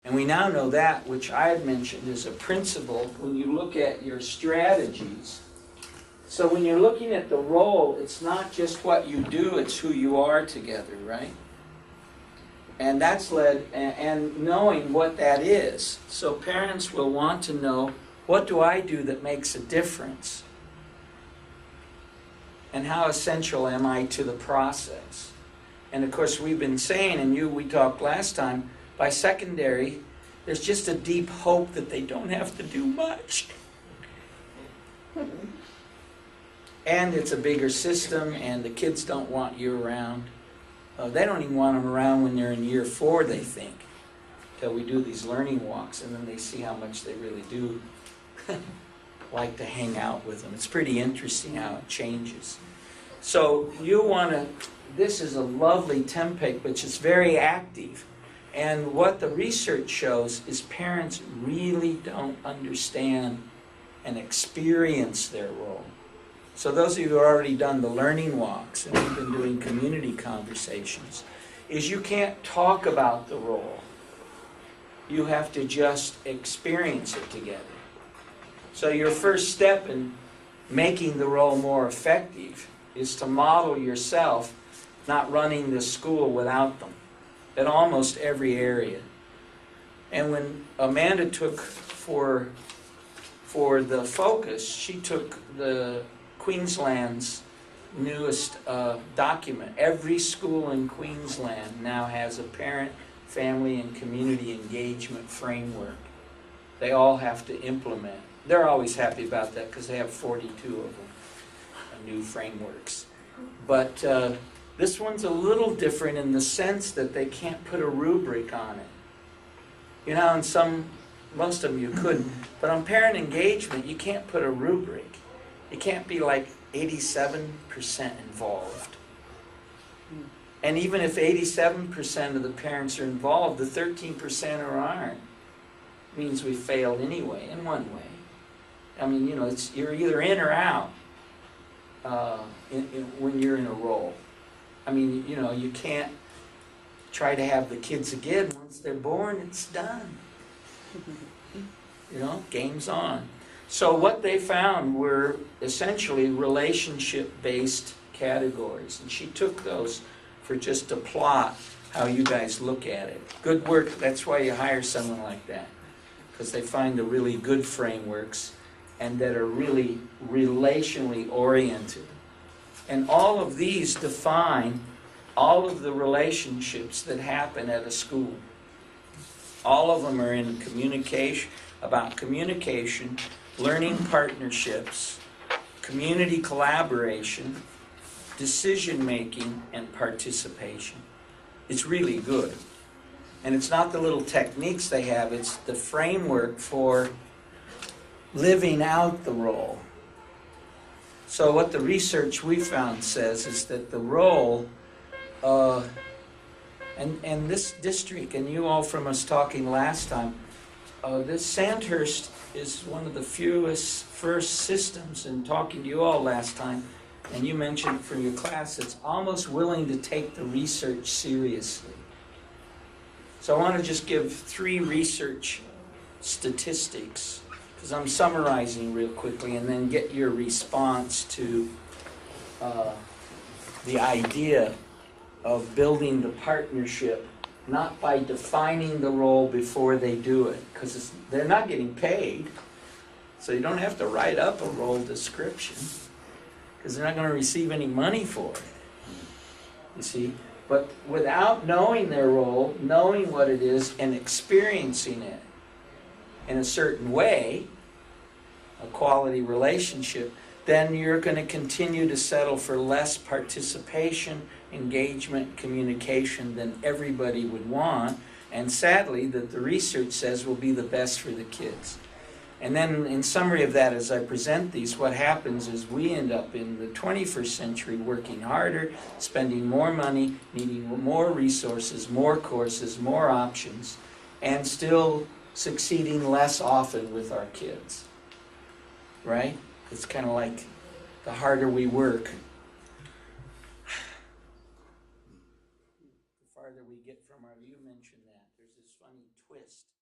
And we now know that, which I had mentioned, is a principle when you look at your strategies. So when you're looking at the role, it's not just what you do, it's who you are together, right? And that's led, and knowing what that is. So parents will want to know, what do I do that makes a difference? And how essential am I to the process? And of course we've been saying, and we talked last time, by secondary, there's just a deep hope that they don't have to do much. And it's a bigger system, and the kids don't want you around. They don't even want them around when they're in year 4, they think, till we do these learning walks, and then they see how much they really do like to hang out with them. It's pretty interesting how it changes. So you want to, this is a lovely template, which is very active. And what the research shows is parents really don't understand and experience their role. So those of you who have already done the learning walks, and we've been doing community conversations, is you can't talk about the role. You have to just experience it together. So your first step in making the role more effective is to model yourself not running the school without them in almost every area. And when Amanda took for the focus, she took the Queensland's newest document. Every school in Queensland now has a parent, family, and community engagement framework. They all have to implement. They're always happy about that because they have 42 of them, new frameworks. But this one's a little different in the sense that they can't put a rubric on it. You know, in most of them you couldn't, but on parent engagement you can't put a rubric. You can't be like 87% involved. And even if 87% of the parents are involved, the 13% aren't. It means we failed anyway, in one way. I mean, you know, you're either in or out when you're in a role. I mean, you know, you can't try to have the kids again. Once they're born, it's done. You know, game's on. So what they found were essentially relationship-based categories. And she took those for just to plot how you guys look at it. Good work. That's why you hire someone like that. Because they find the really good frameworks and that are really relationally oriented. And all of these define all of the relationships that happen at a school. All of them are in communication, about communication, learning partnerships, community collaboration, decision-making, and participation. It's really good. And it's not the little techniques they have, it's the framework for living out the role. So what the research we found says is that the role, and this district, and you all from us talking last time, this Sandhurst is one of the first systems, and talking to you all last time, and you mentioned from your class, it's almost willing to take the research seriously. So I want to just give 3 research statistics, because I'm summarizing real quickly, and then get your response to the idea of building the partnership, not by defining the role before they do it, because they're not getting paid, so you don't have to write up a role description, because they're not going to receive any money for it, you see. But without knowing their role, knowing what it is, and experiencing it in a certain way, a quality relationship, then you're going to continue to settle for less participation, engagement, communication than everybody would want, and sadly that the research says will be the best for the kids. And then in summary of that, as I present these, what happens is we end up in the 21st century working harder, spending more money, needing more resources, more courses, more options, and still succeeding less often with our kids. Right? It's kind of like the harder we work, the farther we get from our, you mentioned that. There's this funny funny twist